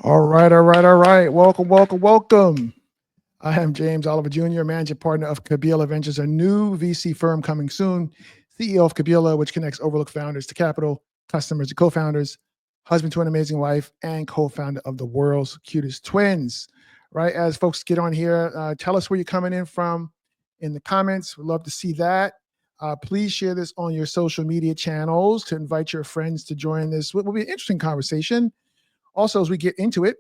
All right. Welcome. I am James Oliver Jr., managing partner of Kabila Ventures, a new VC firm coming soon. CEO of Kabila, which connects overlooked founders to capital, customers to co-founders, husband to an amazing wife, and co-founder of the world's cutest twins. Right, as folks get on here, tell us where you're coming in from in the comments. We'd love to see that. Please share this on your social media channels to invite your friends to join this. What will be an interesting conversation. Also, as we get into it,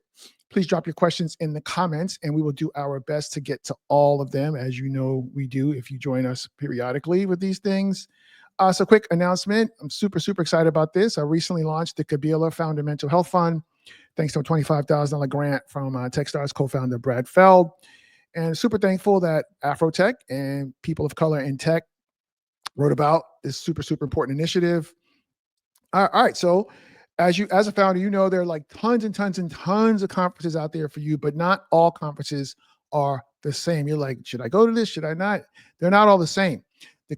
please drop your questions in the comments and we will do our best to get to all of them, as you know we do if you join us periodically with these things. So, quick announcement. I'm super excited about this. I recently launched the Kabila Founder Mental Health Fund, thanks to a $25,000 grant from Techstars co-founder Brad Feld. And super thankful that Afrotech and people of color in tech wrote about this super important initiative. All right. So as a founder, you know there are like tons of conferences out there for you, but not all conferences are the same. You're like, should I go to this? Should I not? They're not all the same. The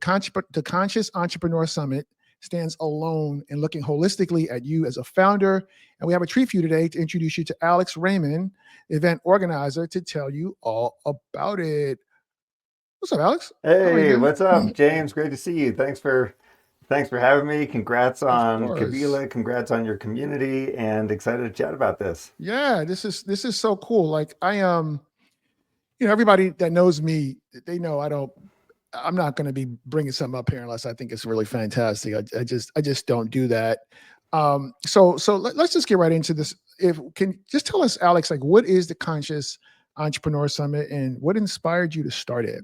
Conscious Entrepreneur Summit stands alone in looking holistically at you as a founder. And we have a treat for you today to introduce you to Alex Raymond, event organizer, to tell you all about it. What's up, Alex? How are you, Hey, man? what's up, James? Great to see you. Thanks for having me. Congrats Of on course. Kabila, congrats on your community, and excited to chat about this. Yeah, this is so cool. Like everybody that knows me, they know I'm not going to be bringing something up here unless I think it's really fantastic. I just don't do that. Let's just get right into this. If can just tell us, Alex, like what is the Conscious Entrepreneur Summit and what inspired you to start it?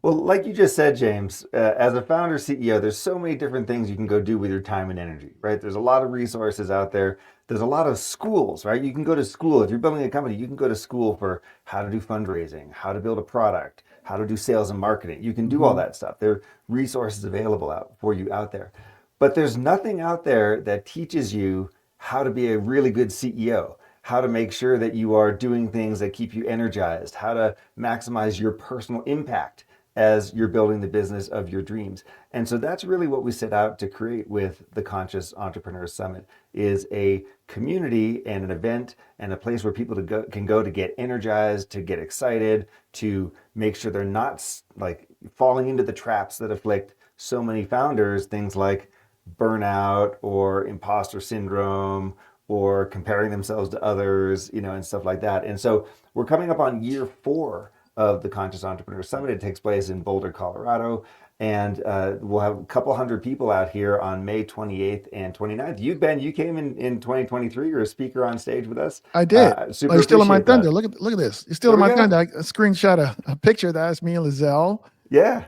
Well, like you just said, James, as a founder CEO, there's so many different things you can go do with your time and energy, right? There's a lot of resources out there. There's a lot of schools, right? You can go to school. If you're building a company, you can go to school for how to do fundraising, how to build a product, how to do sales and marketing. You can do all Hmm. that stuff. There are resources available for you out there. But there's nothing out there that teaches you how to be a really good CEO, how to make sure that you are doing things that keep you energized, how to maximize your personal impact as you're building the business of your dreams. And so that's really what we set out to create with the Conscious Entrepreneur Summit is a community and an event and a place where people can go to get energized, to get excited, to make sure they're not like falling into the traps that afflict so many founders, things like burnout or imposter syndrome or comparing themselves to others, and stuff like that. And so we're coming up on year 4 of the Conscious Entrepreneur Summit. It takes place in Boulder, Colorado. And we'll have a couple hundred people out here on May 28th and 29th. You came in 2023. You're a speaker on stage with us. I did. Oh, Super you're stealing my appreciate thunder. that. Look at this. You're There stealing we my go. thunder. I screenshot a picture of that. It's me and Lizelle. Yeah.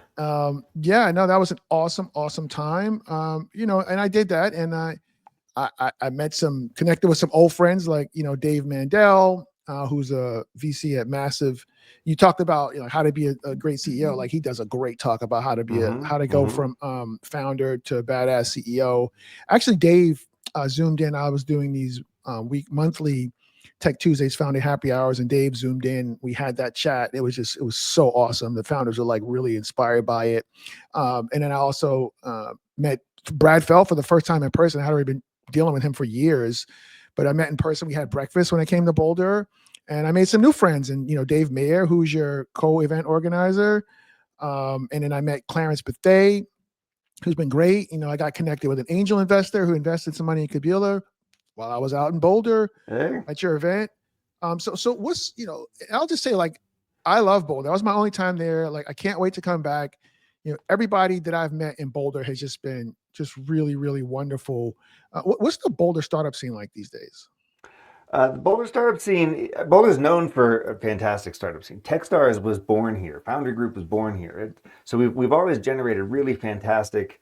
Yeah, no, that was an awesome time. And I did that, and I met connected with some old friends like Dave Mandel, who's a VC at Massive. You talked about how to be a great CEO. Like he does a great talk about Mm-hmm. how to go Mm-hmm. from founder to badass CEO. Actually, Dave zoomed in. I was doing these monthly Tech Tuesdays founder happy hours, and Dave zoomed in. We had that chat. It was so awesome. The founders were like really inspired by it. And then I also met Brad Feld for the first time in person. I had already been dealing with him for years, but I met in person. We had breakfast when I came to Boulder, and I made some new friends. And Dave Mayer, who's your co-event organizer, and then I met Clarence Bethay, who's been great. I got connected with an angel investor who invested some money in Kabila while I was out in Boulder Hey. at your event. So what's I'll just say like I love Boulder. That was my only time there. Like I can't wait to come back. Everybody that I've met in Boulder has just been just really wonderful. What's the Boulder startup scene like these days? The Boulder startup scene, Boulder is known for a fantastic startup scene. Techstars was born here. Founder Group was born here. So we've always generated really fantastic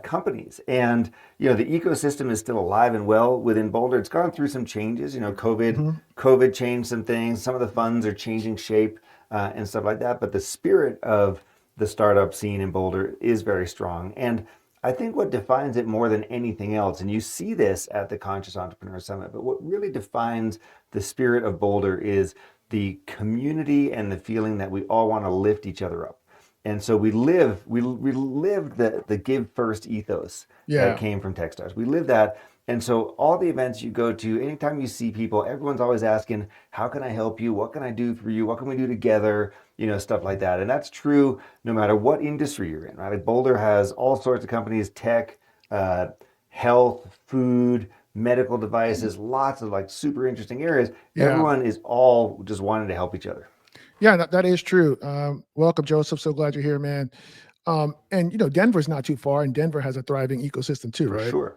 companies. And, the ecosystem is still alive and well within Boulder. It's gone through some changes. Mhm. COVID changed some things. Some of the funds are changing shape and stuff like that. But the spirit of the startup scene in Boulder is very strong. And I think what defines it more than anything else, and you see this at the Conscious Entrepreneur Summit, but what really defines the spirit of Boulder is the community and the feeling that we all want to lift each other up. And so we live the give first ethos that Yeah. came from Techstars. We live that, And so all the events you go to, anytime you see people, everyone's always asking, how can I help you? What can I do for you? What can we do together? Stuff like that. And that's true no matter what industry you're in, right? Like Boulder has all sorts of companies, tech, uh, health, food, medical devices, lots of like super interesting areas. Yeah. Everyone is all just wanting to help each other. Yeah, that is true. Welcome, Joseph. So glad you're here, man. And Denver's not too far, and Denver has a thriving ecosystem too, For right? sure.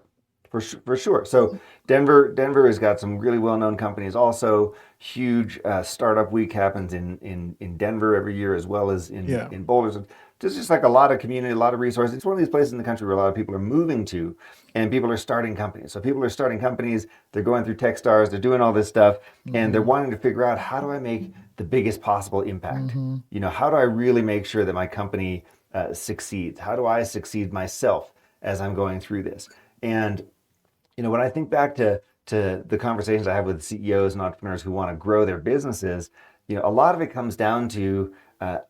For sure. So Denver has got some really well known companies. Also, huge startup week happens in Denver every year as well as Yeah. in Boulder. So there's just like a lot of community, a lot of resources. It's one of these places in the country where a lot of people are moving to, and people are starting companies. So people are starting companies. They're going through TechStars. They're doing all this stuff, and they're Hmm. wanting to figure out how do I make the biggest possible impact. Hmm. How do I really make sure that my company succeeds? How do I succeed myself as I'm going through this? And when I think back to the conversations I have with CEOs and entrepreneurs who want to grow their businesses, a lot of it comes down to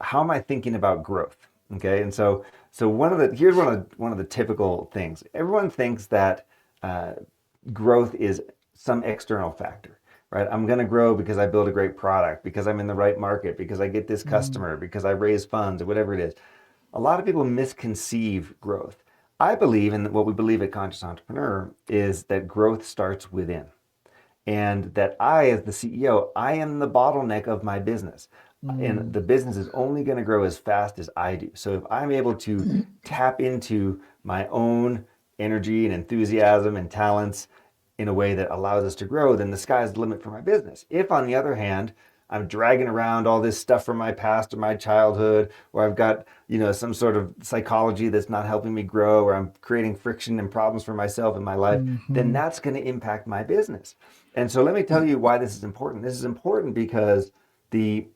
how am I thinking about growth? Okay, and so here's one of the typical things. Everyone thinks that uh, growth is some external factor, right? I'm going to grow because I build a great product, because I'm in the right market, because I get this Hmm. customer, because I raise funds, or whatever it is. A lot of people misconceive growth. I believe, and what we believe at Conscious Entrepreneur, is that growth starts within. And that I, as the CEO, I am the bottleneck of my business. And Hmm. the business is only going to grow as fast as I do. So if I'm able to tap into my own energy and enthusiasm and talents in a way that allows us to grow, then the sky's the limit for my business. If, on the other hand, I'm dragging around all this stuff from my past or my childhood, or I've got, some sort of psychology that's not helping me grow, or I'm creating friction and problems for myself in my life, then Hmm. that's going to impact my business. And so let me tell you why this is important. This is important because the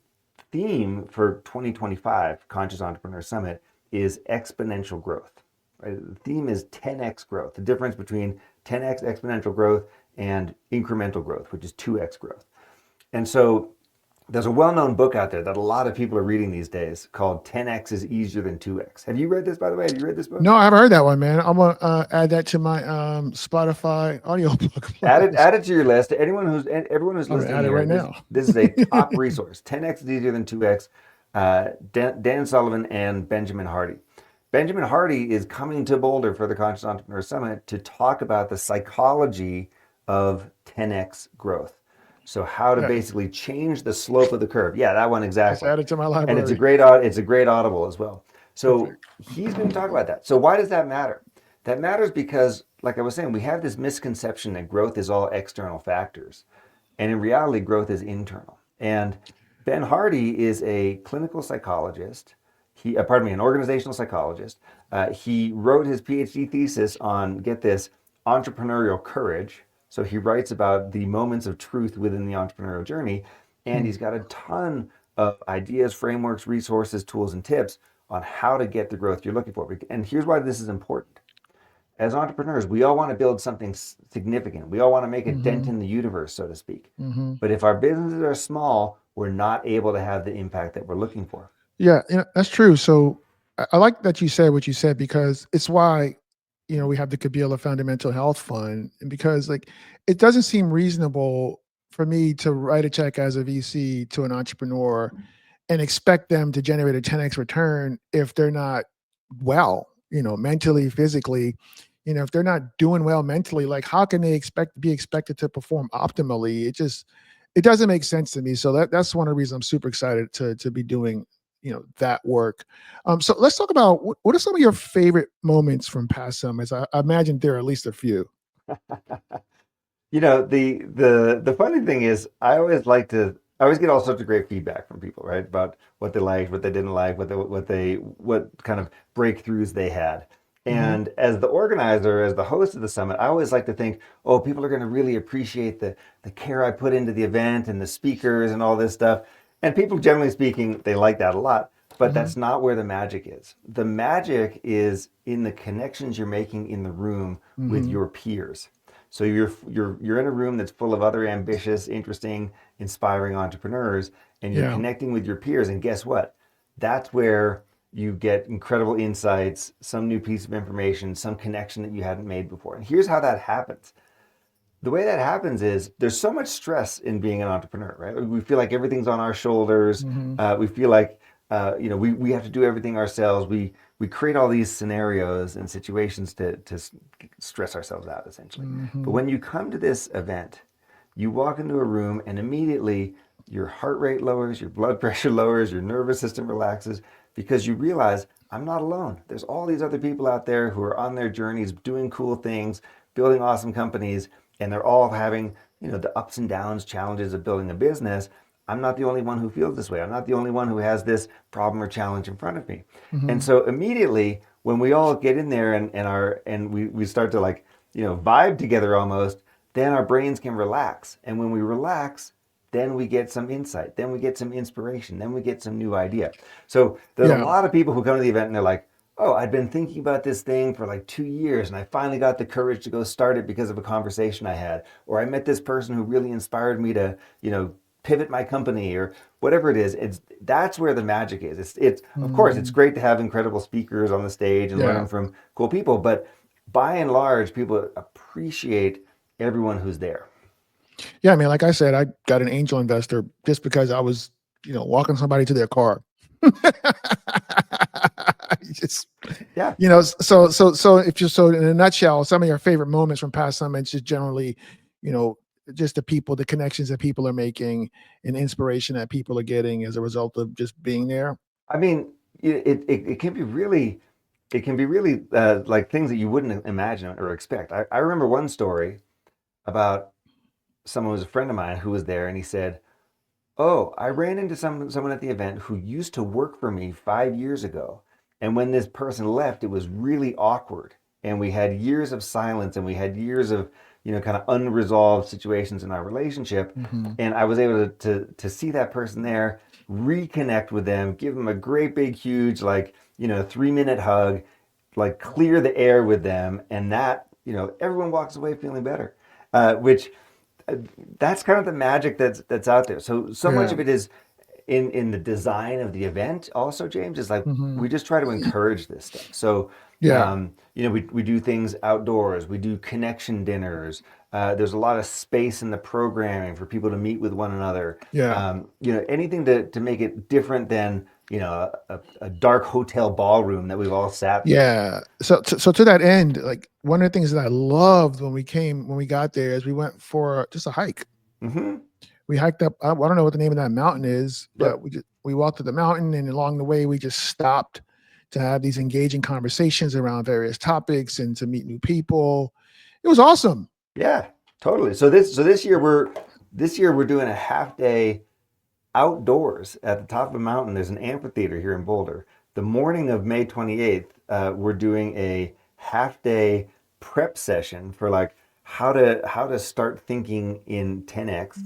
theme for 2025 Conscious Entrepreneur Summit is exponential growth. Right? The theme is 10x growth, the difference between 10x exponential growth and incremental growth, which is 2x growth. And so there's a well-known book out there that a lot of people are reading these days called 10x is easier than 2x. Have you read this, by the way? Have you read this book? No, I haven't heard that one, man. I'm gonna add that to my Spotify audiobook playlist. Add it to your list. Everyone who's I'm gonna listening add it here, right this now. this is a top resource. 10x is easier than 2x. Dan Sullivan and Benjamin Hardy. Benjamin Hardy is coming to Boulder for the Conscious Entrepreneur Summit to talk about the psychology of 10x growth. So how to Yeah, basically change the slope of the curve. Yeah, that one just exactly. add it to my And library. it's a great audible as well. So Perfect. he's going to talk about that. So why does that matter? That matters because, like I was saying, we have this misconception that growth is all external factors. And in reality, growth is internal. And Ben Hardy is a clinical psychologist. Pardon me, an organizational psychologist. He wrote his PhD thesis on, get this, entrepreneurial courage. So he writes about the moments of truth within the entrepreneurial journey. And Hmm. he's got a ton of ideas, frameworks, resources, tools, and tips on how to get the growth you're looking for. And here's why this is important. As entrepreneurs, we all want to build something significant. We all want to make a dent Hmm. in the universe, so to speak. Hmm. But if our businesses are small, we're not able to have the impact that we're looking for. Yeah, that's true. So I like that you said what you said because it's why we have the Kabila Fundamental Health Fund, and because like it doesn't seem reasonable for me to write a check as a VC to an entrepreneur and expect them to generate a 10x return if they're not well, mentally, physically. If they're not doing well mentally, like how can they be expected to perform optimally? It doesn't make sense to me. So that's one of the reasons I'm super excited to be doing that work. So let's talk about what are some of your favorite moments from past summits. I imagine there are at least a few. The funny thing is, I always get all sorts of great feedback from people, right, about what they liked, what they didn't like, what kind of breakthroughs they had. Hmm. And as the organizer, as the host of the summit, I always like to think, oh, people are going to really appreciate the care I put into the event and the speakers and all this stuff. And people, generally speaking, they like that a lot. But Hmm. that's not where the magic is. The magic is in the connections you're making in the room with Hmm. your peers. So you're in a room that's full of other ambitious, interesting, inspiring entrepreneurs, and you're Yeah. connecting with your peers. And guess what? That's where you get incredible insights, some new piece of information, some connection that you hadn't made before. And here's how that happens. the way that happens is there's so much stress in being an entrepreneur, right? We feel like everything's on our shoulders. Hmm. We feel like we have to do everything ourselves. We create all these scenarios and situations to stress ourselves out, essentially. But Hmm. when you come to this event, you walk into a room and immediately your heart rate lowers, your blood pressure lowers, your nervous system relaxes because you realize I'm not alone. There's all these other people out there who are on their journeys, doing cool things, building awesome companies, and they're all having, the ups and downs, challenges of building a business. I'm not the only one who feels this way. I'm not the only one who has this problem or challenge in front of me. And Hmm. so immediately when we all get in there and we start to like, vibe together almost, then our brains can relax. And when we relax, then we get some insight, then we get some inspiration, then we get some new idea. So there's a Yeah. lot of people who come to the event and they're like, oh, I'd been thinking about this thing for like 2 years and I finally got the courage to go start it because of a conversation I had. Or I met this person who really inspired me to, pivot my company or whatever it is. That's where the magic is. It's of course it's Hmm. great to have incredible speakers on the stage and Yeah. learn from cool people, but by and large, people appreciate everyone who's there. Yeah. I mean, like I said, I got an angel investor just because I was, walking somebody to their car. Just, Yeah. so if you so in a nutshell, some of your favorite moments from past summits is generally, you know, just the people, the connections that people are making, and inspiration that people are getting as a result of just being there. I mean, it can be really, like things that you wouldn't imagine or expect. I remember one story about someone who was a friend of mine who was there, and he said, "Oh, I ran into someone at the event who used to work for me 5 years ago, and when this person left, it was really awkward, and we had years of silence, and we had years of kind of unresolved situations in our relationship, Hmm. and I was able to see that person there, reconnect with them, give them a great big huge like 3 minute hug, like clear the air with them, and that everyone walks away feeling better, which uh, that's kind of the magic that's out there. So much Yeah. of it is in the design of the event. Also, James, is like Hmm. we just try to encourage this stuff. So Yeah. we do things outdoors. We do connection dinners. There's a lot of space in the programming for people to meet with one another. Yeah. Anything to make it different than a dark hotel ballroom that we've all sat through. Yeah. So to that end, like one of the things that I loved when we got there is we went for just a hike. Hmm. We hiked up. I don't know what the name of that mountain is, but Yep. we walked to the mountain, and along the way, we just stopped to have these engaging conversations around various topics and to meet new people. It was awesome. Yeah. Totally. So this year we're doing a half day outdoors at the top of a mountain. There's an amphitheater here in Boulder. The morning of May 28th, we're doing a half day prep session for like how to start thinking in 10x.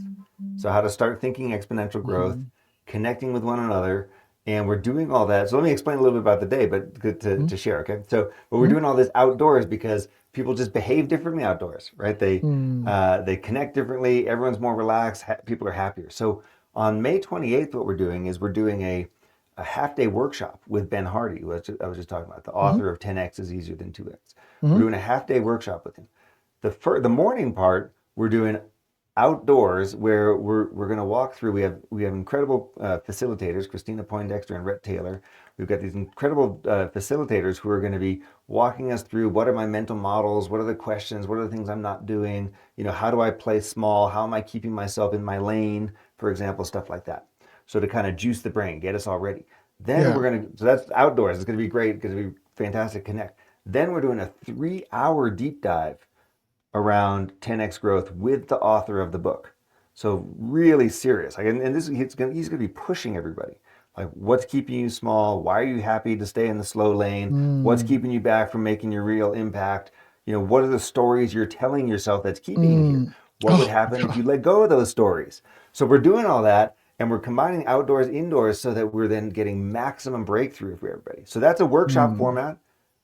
So how to start thinking exponential growth, Mhm. connecting with one another, and we're doing all that. So let me explain a little bit about the day, but good to, Mhm. to share. Okay, but we're Mhm. doing all this outdoors because people just behave differently outdoors, right? They Mm. they connect differently. Everyone's more relaxed. People are happier. So on May 28th, what we're doing is we're doing a half day workshop with Ben Hardy, who I was just talking about, the Mhm. author of 10x is easier than 2x. We're Mhm. doing a half day workshop with him. The morning part we're doing outdoors where we're going to walk through. We have incredible facilitators, Christina Poindexter and Rhett Taylor. We've got these incredible facilitators who are going to be walking us through what are my mental models, what are the questions, what are the things I'm not doing, how do I play small, how am I keeping myself in my lane, for example, stuff like that. So to kind of juice the brain, get us all ready. Then Yeah. we're going to, so that's outdoors. It's going to be great. It's going to be fantastic connect. Then we're doing a 3 hour deep dive around 10x growth with the author of the book. So really serious. Like, and this he's going to be pushing everybody. Like, what's keeping you small? Why are you happy to stay in the slow lane? What's Mm. keeping you back from making your real impact? What are the stories you're telling yourself that's keeping you here? Mm. What would Oh, happen if you let go of those stories? So we're doing all that, and we're combining outdoors, indoors, so that we're then getting maximum breakthrough for everybody. So that's a workshop mm. format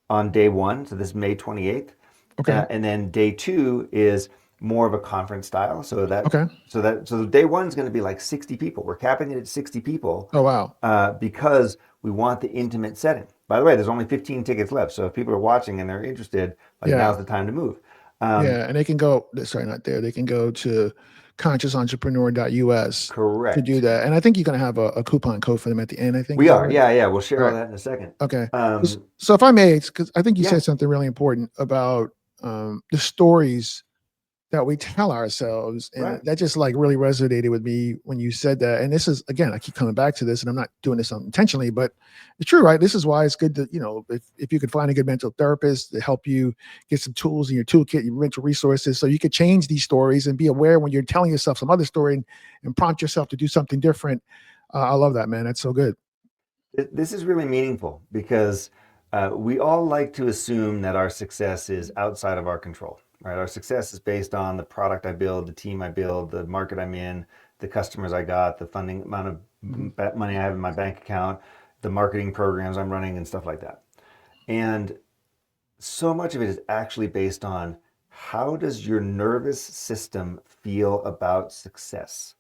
on day one. So this is May 28th. Okay. And then day two is more of a conference style. Okay. So day one is going to be like 60 people. We're capping it at 60 people Oh, wow. because we want the intimate setting. By the way, there's only 15 tickets left. So if people are watching and they're interested, like Yeah. now's the time to move. Yeah, and they can go. Sorry, not there. They can go to consciousentrepreneur.us to do Correct. that. And I think you're going to have a coupon code for them at the end. I think We is that are. right? Yeah, yeah. We'll share All all right. that in a second. Okay. Um, So if I may, because I think you yeah. said something really important about the stories that we tell ourselves, and Right. that just like really resonated with me when you said that. And this is, again, I keep coming back to this, and I'm not doing this intentionally, but it's true, right? This is why it's good to, if you could find a good mental therapist to help you get some tools in your toolkit, your mental resources, so you could change these stories and be aware when you're telling yourself some other story, and prompt yourself to do something different. I love that, man. That's so good. This is really meaningful because we all like to assume that our success is outside of our control, right? Our success is based on the product I build, the team I build, the market I'm in, the customers I got, the funding amount of Mhm. money I have in my bank account, the marketing programs I'm running, and stuff like that. And so much of it is actually based on how does your nervous system feel about success?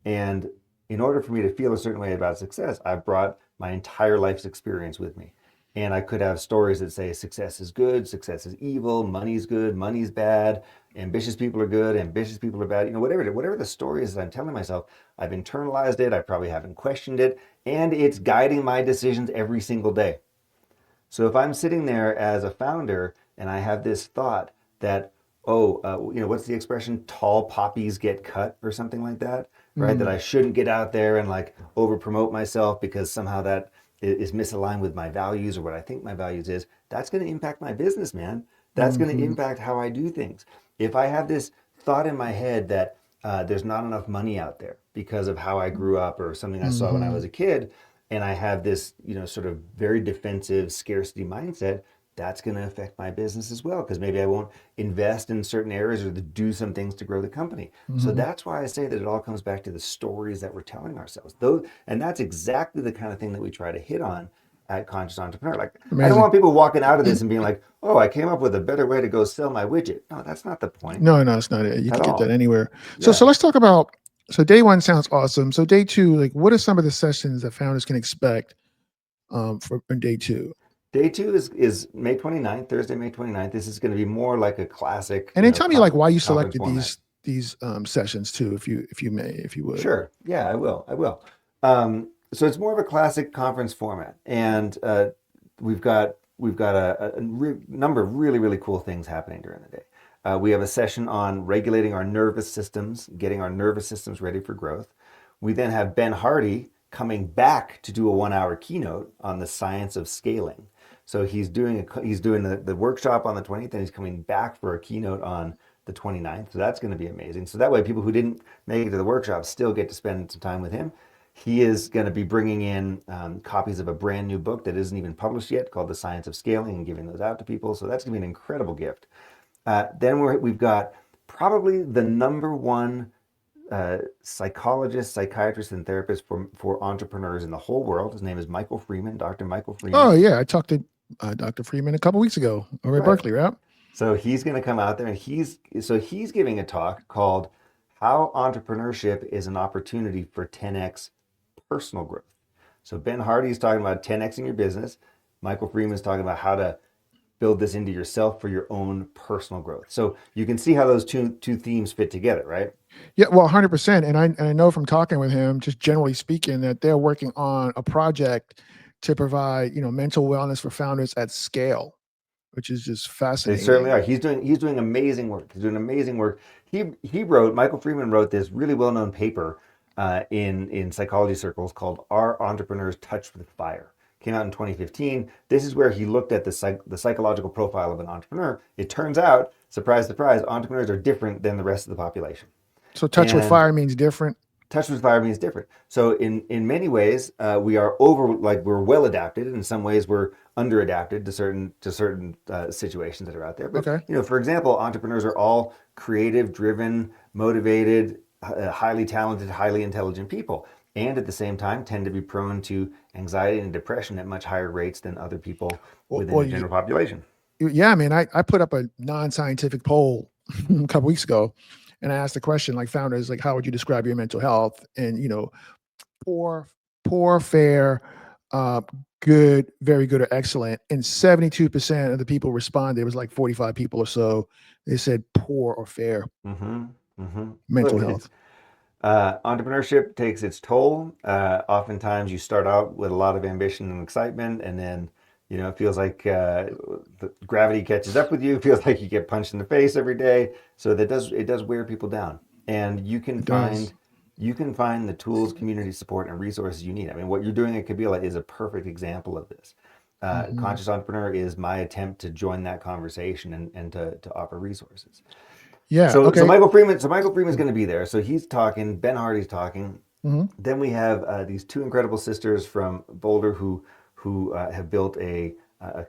And in order for me to feel a certain way about success, I've brought my entire life's experience with me. And I could have stories that say success is good, success is evil, money's good, money's bad, ambitious people are good, ambitious people are bad. Whatever the story is that I'm telling myself, I've internalized it, I probably haven't questioned it, and it's guiding my decisions every single day. So if I'm sitting there as a founder and I have this thought that, what's the expression? Tall poppies get cut or something like that, right? That Mm, I shouldn't get out there and like over promote myself because somehow that is misaligned with my values or what I think my values is. That's going to impact my business, man. That's going to mhm, impact how I do things. If I have this thought in my head that there's not enough money out there because of how I grew up or something I saw when I mhm, was a kid, and I have this, sort of very defensive scarcity mindset, that's going to affect my business as well because maybe I won't invest in certain areas or do some things to grow the company. So mhm. that's why I say that it all comes back to the stories that we're telling ourselves. Those, and that's exactly the kind of thing that we try to hit on at Conscious Entrepreneur. Like, I don't Amazing. want people walking out of this and being like, "Oh, I came up with a better way to go sell my widget." No, that's not the point No, no, it's not it. You at can get that all. anywhere. So Yeah. let's talk about, so day one sounds awesome. So day two, like what are some of the sessions that founders can expect for in day two? Day two is May 29th, Thursday, May 29th. This is going to be more like a classic, And then tell me like why you conference selected format. these sessions too, if you may, if you would. Sure. Yeah, I will. I will. So it's more of a classic conference format, and we've got a number of really cool things happening during the day. We have a session on regulating our nervous systems, getting our nervous systems ready for growth. We then have Ben Hardy coming back to do a 1 hour keynote on the science of scaling. So he's doing the workshop on the 20th, and he's coming back for a keynote on the 29th. So that's going to be amazing. So that way, people who didn't make it to the workshop still get to spend some time with him. He is going to be bringing in copies of a brand new book that isn't even published yet called The Science of Scaling and giving those out to people. So that's going to be an incredible gift. Then we've got probably the number one psychologist, psychiatrist, and therapist for entrepreneurs in the whole world. His name is Michael Freeman, Dr. Michael Oh Freeman. yeah, I talked to Dr. Freeman a couple weeks ago over at Right. Berkeley, right? So he's going to come out there and he's giving a talk called How Entrepreneurship is an Opportunity for 10x Personal Growth. So Ben Hardy is talking about 10xing your business. Michael Freeman is talking about how to build this into yourself for your own personal growth. So you can see how those two themes fit together, right? Yeah, well, 100%. And I know from talking with him, just generally speaking, that they're working on a project to provide, mental wellness for founders at scale, which is just They certainly fascinating. are. He's doing amazing work. He's doing amazing work. Michael Freeman wrote this really well known paper in psychology circles called "Are Entrepreneurs Touched with Fire?" Came out in 2015. This is where he looked at the psychological profile of an entrepreneur. It turns out, surprise surprise, entrepreneurs are different than the rest of the population. So touch with And fire means different. touch with fire means different. So in many ways, we are we're well adapted. In some ways, we're under adapted to certain situations that are out there. But Okay. for example, entrepreneurs are all creative, driven, motivated, highly talented, highly intelligent people, and at the same time tend to be prone to anxiety and depression at much higher rates than other people Well, within well the general population. yeah, I mean, I put up a non-scientific poll a couple weeks ago, and I asked the question, like founders, like, how would you describe your mental health? And poor, poor, fair, uh, good, very good, or excellent. And 72% of the people responded. It was like 45 people or so. They said poor or fair Mm-hmm. Mm-hmm. mental Look, it's health. entrepreneurship takes its toll. Oftentimes, you start out with a lot of ambition and excitement, and then it feels like the gravity catches up with you. It feels like you get punched in the face every day. So it does wear people down, and It does. you can find the tools, community support, and resources you need. I mean, what you're doing at Kabila is a perfect example of this. Mhm. Conscious Entrepreneur is my attempt to join that conversation and to offer resources. Yeah. So Okay. Michael Freeman's going to be there. So he's talking. Ben Hardy's talking. Mhm. Then we have these two incredible sisters from Boulder who have built a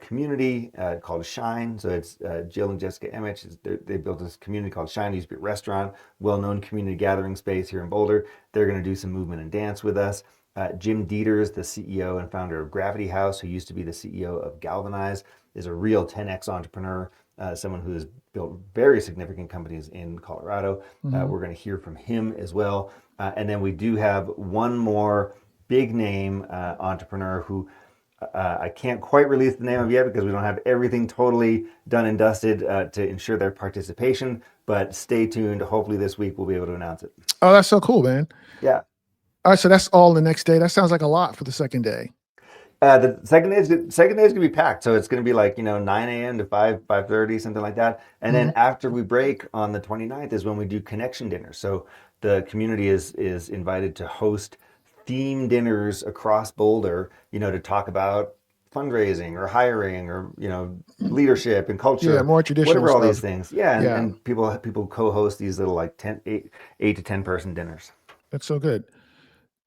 community called Shine. So it's Jill and Jessica Emmich. They built this community called Shine. It used to be a restaurant, well-known community gathering space here in Boulder. They're going to do some movement and dance with us. Jim Dieters, the CEO and founder of Gravity House, who used to be the CEO of Galvanize, is a real 10x entrepreneur, someone who has built very significant companies in Colorado. Mhm. We're going to hear from him as well. And then we do have one more big name entrepreneur who I can't quite release the name of yet because we don't have everything totally done and dusted to ensure their participation. But stay tuned. Hopefully this week we'll be able to announce it. Oh, that's so cool, man. Yeah. All right, so that's all the next day. That sounds like a lot for the second day. The second day is gonna be packed, so it's gonna be like 9 a.m. to 5:30, something like that. And then Mhm. after we break on the 29th is when we do connection dinner. So the community is invited to host theme dinners across Boulder, to talk about fundraising or hiring or leadership and Yeah, culture, more traditional whatever all these stuff. things. Yeah, and, Yeah, and people co-host these little like 8 to 10 person dinners. that's so good.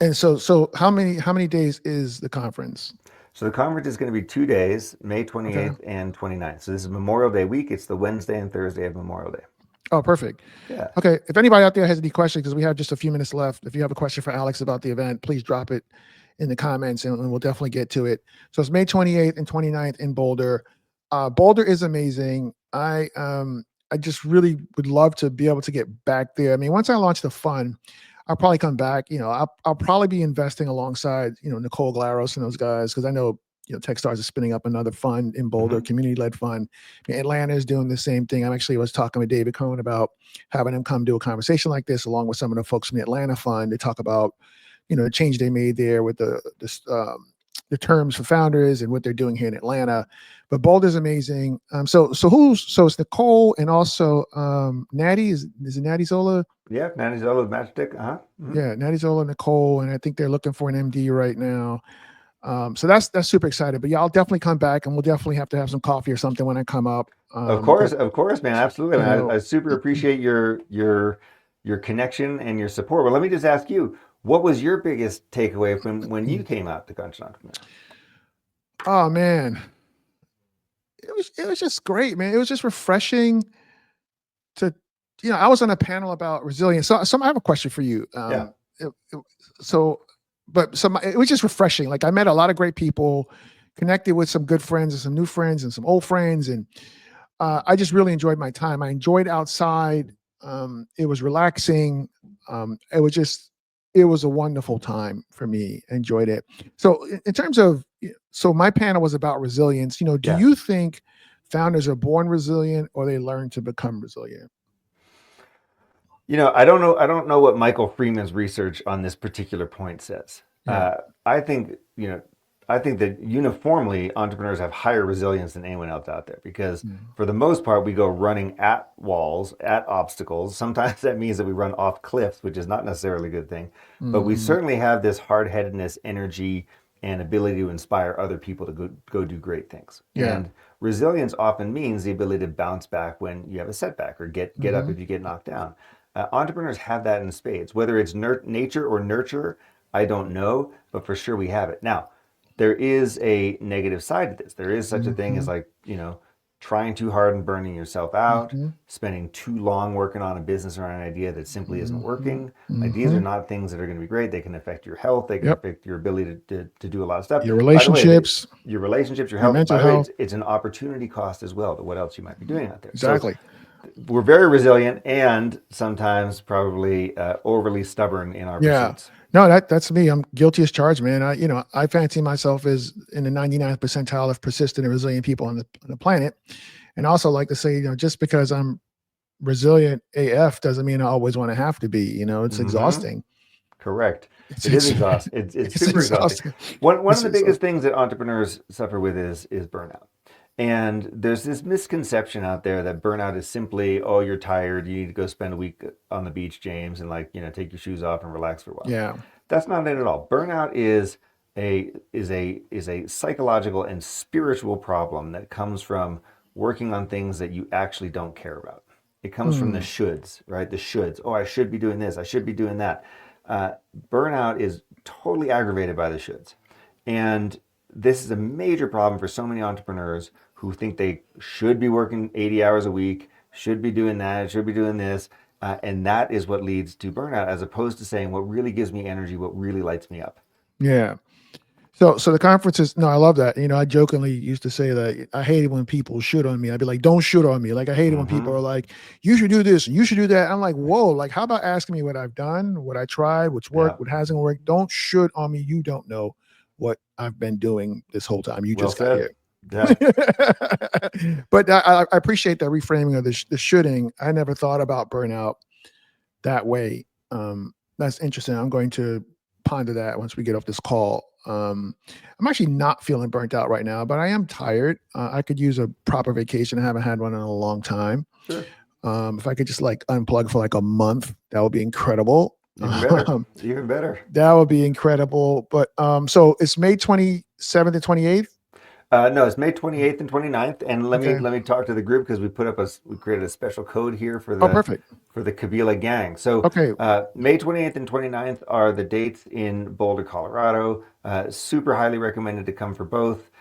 And so how many days is the conference? So the conference is going to be 2 days, May Okay. 28th and 29th. So this is Memorial Day week. It's the Wednesday and Thursday of Memorial Day. Oh, perfect. Yeah. Okay. If anybody out there has any questions, because we have just a few minutes left, if you have a question for Alex about the event, please drop it in the comments and we'll definitely get to it. So it's May 28th and 29th in Boulder. Boulder is amazing. I just really would love to be able to get back there. I mean, once I launch the fund, I'll probably come back. I'll probably be investing alongside, Nicole Glaros and those guys, because I know, Techstars is spinning up another fund in Boulder, Mm-hmm. community-led fund. Atlanta is doing the same thing. I was talking with David Cohn about having him come do a conversation like this, along with some of the folks from the Atlanta fund. They talk about, the change they made there with the terms for founders and what they're doing here in Atlanta. But Boulder's amazing. So it's Nicole and also Natty. Is it Natty Zola? Yeah, Nanny Zola's Matchstick. Uh-huh. Mm-hmm. Yeah, Natty Zola, Nicole, and I think they're looking for an MD right now. So that's super excited. But yeah, I'll definitely come back, and we'll definitely have to have some coffee or something when I come up. Because Of course, man, absolutely. you And know, I super appreciate your connection and your support. Well, let me just ask you, what was your biggest takeaway from when you came out to Conscious Entrepreneur? oh man, it was just great, man. It was just refreshing to, I was on a panel about resilience. So I have a question for you. Yeah. It, it- so, it was just refreshing. Like I met a lot of great people, connected with some good friends and some new friends and some old friends, and I just really enjoyed my time. I enjoyed outside. It was relaxing. It was a wonderful time for me. Enjoyed it. So in terms of, so my panel was about resilience. Do Yeah. you think founders are born resilient or they learn to become resilient? I don't know what Michael Freeman's research on this particular point says. Yeah. I think, I think that uniformly entrepreneurs have higher resilience than anyone else out there because Mhm. for the most part, we go running at walls, at obstacles. Sometimes that means that we run off cliffs, which is not necessarily a good thing. But we Mhm. certainly have this hard-headedness, energy, and ability to inspire other people to go do great things. Yeah. And resilience often means the ability to bounce back when you have a setback or get up Mhm. if you get knocked down. Entrepreneurs have that in spades. Whether it's nature or nurture, I don't know, but for sure we have it. Now, there is a negative side to this. There is such a thing as Mhm. like, trying too hard and burning yourself out, Mhm. spending too long working on a business or an idea that simply isn't Mhm. working. Like these are Mhm. not things that are going to be great. They can affect your health. They can Yep. affect your ability to do a lot of stuff. Your By the way, relationships, your relationships, your your health, mental by the way, health. it's an opportunity cost as well to what else you might be doing out there. So Exactly. we're very resilient and sometimes probably overly stubborn in our Yeah. pursuits. No, that's me. I'm guilty as charged, man. I fancy myself as in the 99th percentile of persistent and resilient people on the planet. And I also like to say, just because I'm resilient AF doesn't mean I always want to have to be. It's Hmm. exhausting. Correct. It's It is it's exhausting. It's it's super exhausting. exhausting. One of It's the biggest exhausting. things that entrepreneurs suffer with is burnout. And there's this misconception out there that burnout is simply, oh, you're tired, you need to go spend a week on the beach, James, and take your shoes off and relax for a while. Yeah. That's not it at all. Burnout is a psychological and spiritual problem that comes from working on things that you actually don't care about. It comes from the Hmm. shoulds, right? The shoulds. Oh, I should be doing this. I should be doing that. Uh, Burnout is totally aggravated by the shoulds, and this is a major problem for so many entrepreneurs who think they should be working 80 hours a week, should be doing that, should be doing this, and that is what leads to burnout, as opposed to saying what really gives me energy, what really lights me up. Yeah. So the conferences, no, I love that. I jokingly used to say that I hated when people shoot on me. I'd be like, don't shoot on me. Like I hated when people Mm-hmm. are like, you should do this and you should do that. I'm like, whoa, like how about asking me what I've done, what I tried, what's Yeah. worked, what hasn't worked? Don't shoot on me. You don't know what I've been doing this whole time. You Well just got said. here. Yeah. But I appreciate the reframing of the shooting. I never thought about burnout that way. That's interesting. I'm going to ponder that once we get off this call. I'm actually not feeling burnt out right now, but I am tired. I could use a proper vacation. I haven't had one in a long time. Sure. If I could just like unplug for like a month, that would be incredible. Even better. Um, Even better. that would be incredible. But so it's May 27th and 28th. No, it's May 28th and 29th. And let me Okay. let me talk to the group, because we created a special code here for Oh, the perfect. Kabila gang. So Okay. May 28th and 29th are the dates in Boulder, Colorado. Super highly recommended to come for both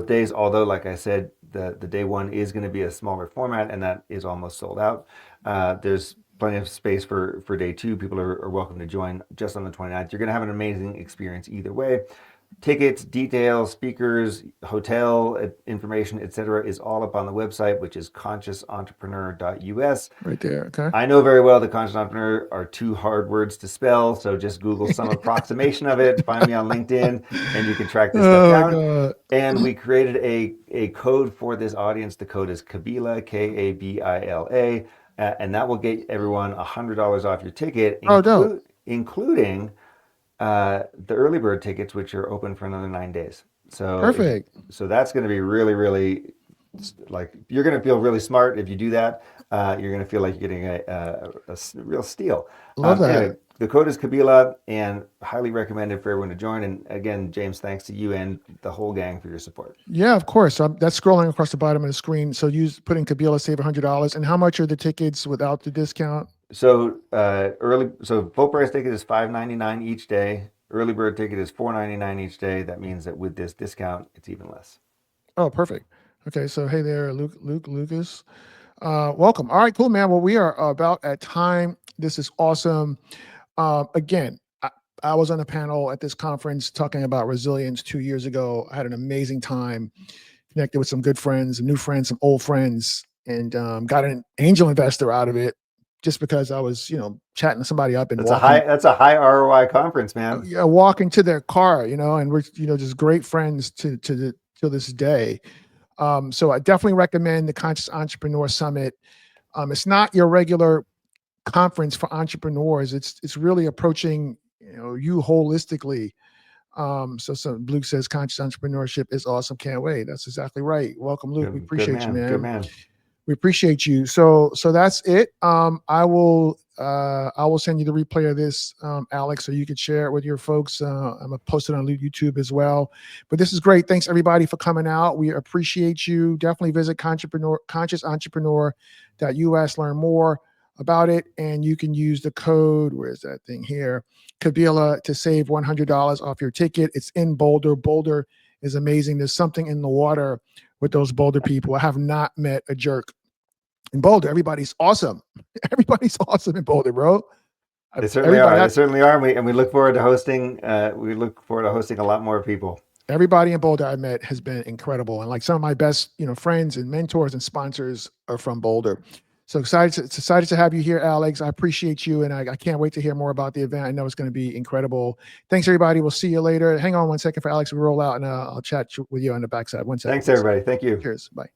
days. Although, like I said, the day one is going to be a smaller format, and that is almost sold out. There's plenty of space for day two. People are welcome to join just on the 29th. You're going to have an amazing experience either way. Tickets, details, speakers, hotel information, etc., is all up on the website, which is consciousentrepreneur.us. Right there. Okay. I know very well that conscious entrepreneur are two hard words to spell, so just Google some approximation of it. Find me on LinkedIn, and you can track this stuff Oh my down. God. And we created a code for this audience. The code is Kabila, Kabila, and that will get everyone $100 off your ticket, Oh, dope. including the early bird tickets, which are open for another 9 days. So Perfect. so that's going to be really, really, like, you're going to feel really smart if you do that. You're going to feel like you're getting a real steal. Love that. Anyway, the code is Kabila, and highly recommended for everyone to join. And again, James, thanks to you and the whole gang for your support. Yeah, of course. That's scrolling across the bottom of the screen. So put in Kabila, save $100. And how much are the tickets without the discount? So full price ticket is $5.99 each day. Early bird ticket is $4.99 each day. That means that with this discount, it's even less. Oh, perfect. Okay, so hey there, Lucas. Welcome. All right, cool, man. Well, we are about at time. This is awesome. Again, I was on a panel at this conference talking about resilience 2 years ago. I had an amazing time, connected with some good friends, some new friends, some old friends, and got an angel investor out of it just because I was, chatting somebody up and That's a high ROI conference, man. yeah, walking to their car, and we're, just great friends to this day. So I definitely recommend the Conscious Entrepreneur Summit. It's not your regular conference for entrepreneurs. It's really approaching you holistically. So Luke says conscious entrepreneurship is awesome. Can't wait. That's exactly right. Welcome, Luke. We Good appreciate you, man. Good man. man. We appreciate you. So that's it. I will send you the replay of this, Alex, so you could share it with your folks. I'm gonna post it on YouTube as well. But this is great. Thanks everybody for coming out. We appreciate you. Definitely visit consciousentrepreneur.us, learn more about it, and you can use the code. Where's that thing here? Kabila to save $100 off your ticket. It's in Boulder. Boulder is amazing. There's something in the water with those Boulder people. I have not met a jerk in Boulder. Everybody's awesome. Everybody's awesome in Boulder, bro. They certainly Everybody, are. They certainly are. And we look forward to hosting. We look forward to hosting a lot more people. everybody in Boulder I met has been incredible, and like some of my best, friends and mentors and sponsors are from Boulder. So excited to have you here, Alex. I appreciate you, and I can't wait to hear more about the event. I know it's going to be incredible. Thanks, everybody. We'll see you later. Hang on one second for Alex to roll out, and I'll chat with you on the backside. 1 second. Thanks, everybody. Thank you. Cheers. Bye.